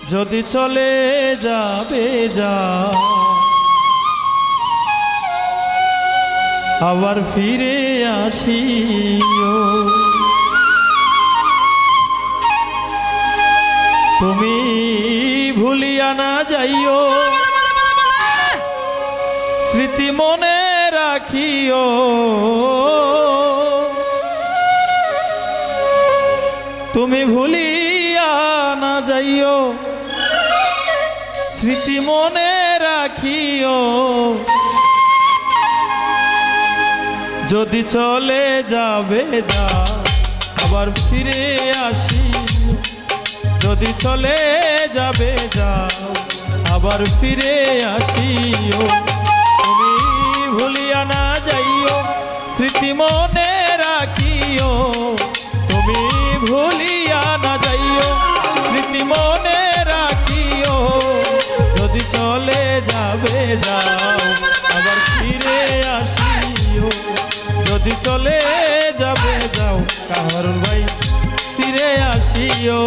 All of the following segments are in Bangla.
যদি চলে যাবে যা আবার ফিরে আসিও তুমি ভুলিয়া না যাইও স্মৃতি মনে রাখিও তুমি ভুলিয়া না যাইও স্মৃতি মনে রাখিও যদি চলে যাবে যা আবার ফিরে আসিও যদি চলে যাবে যা আবার ফিরে আসিও তুমি ভুলিয়া না যাইও স্মৃতি মনে রাখিও তুমি ভুলিয়া না যাইও স্মৃতি মনে রাখিও যদি চলে যাবে যাও আবার ফিরে আসিও যদি চলে যাবে যাও কাহারুল ভাই ফিরে আসিও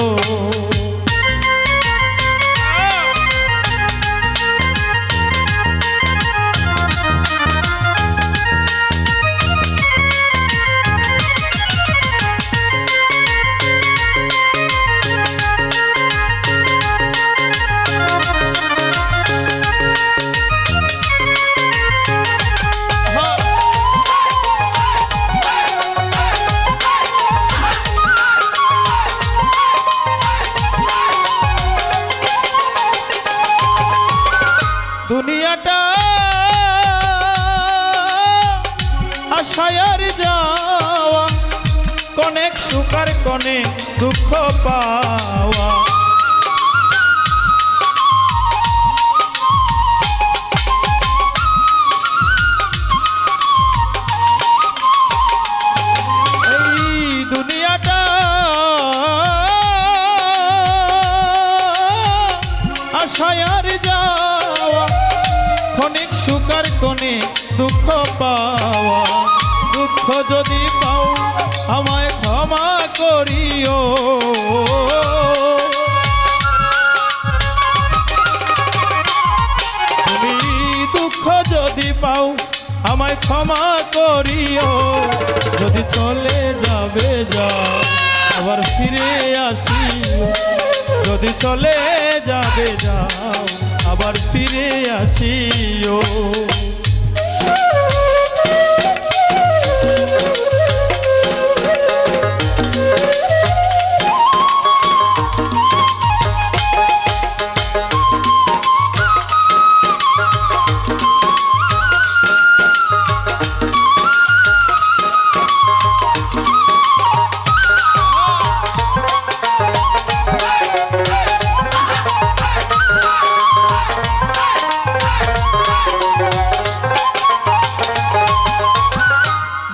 দুনিয়াটা আশায়ার যাওয়া কনেক সুখার কনে দুঃখ পাওয়া এই দুনিয়াটা আশায়ার যাওয়া ক্ষণিক সুখার কোণে দুঃখ পাওয়া দুঃখ যদি পাও আমায় ক্ষমা করিও তুমি দুঃখ যদি পাও আমায় ক্ষমা করিও যদি চলে যাবে যাও আবার ফিরে আসিও যদি চলে যাবে যাও আবার ফিরে আসিও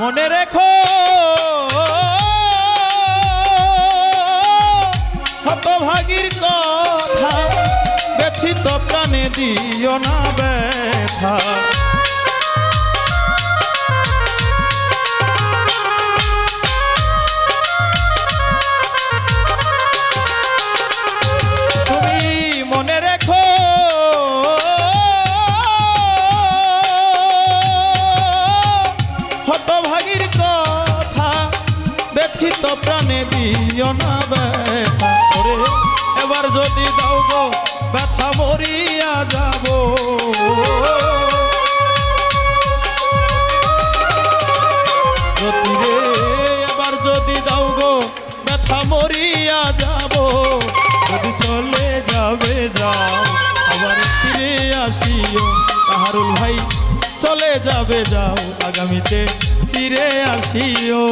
মনে রেখো হতভাগীর কথা ব্যথিত প্রাণে দিও না ব্যথা তুমি মনে রেখো হতভাগীর কথা ব্যথিত প্রাণে দিও না ব্যথা করে এবার যদি দাও গো ব্যথা মরিয়া যাব রে এবার যদি দাও গো ব্যথা মরিয়া যাব যদি চলে যাবে যাও আবার ফিরে আসিও কাহারুল ভাই চলে যাবে যাও আগামীতে ফিরে আসিও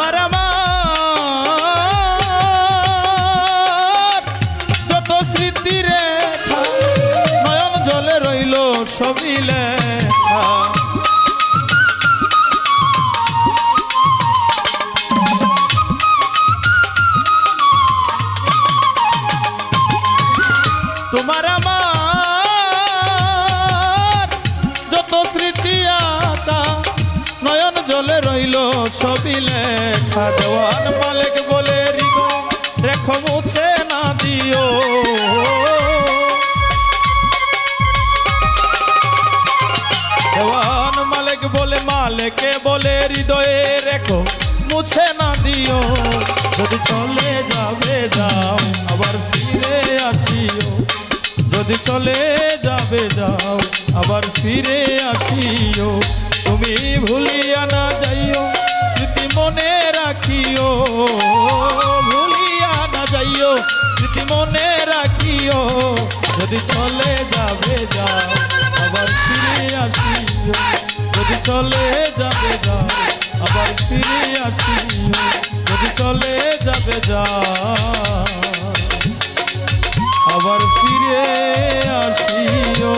তোমার আমার যত স্মৃতি রেখা নয়ন জলে রইল সবই লেখা। তোমার আমার যত স্মৃতি আঁকা নয়ন জলে রইল সবই লেখা। দেওয়ান মালিক বলে হৃদয় রেখো মুছে না দিও, দেওয়ান মালিক বলে মালিকে বলে হৃদয়ে রেখো মুছে না দিও। যদি চলে যাবে যাও আবার ফিরে আসিও, যদি চলে যাবে যাও আবার ফিরে আসিও। তুমি ভুলিয়া না যাইও স্মৃতি মনে রাখিও, ভুলিয়া না যাইও স্মৃতি মনে রাখিও। যদি চলে যাবে যাও আবার ফিরে আসিও, যদি চলে যাবে যাও আবার ফিরে আসিও, যদি চলে যাবে যাও আবার ফিরে আসিও।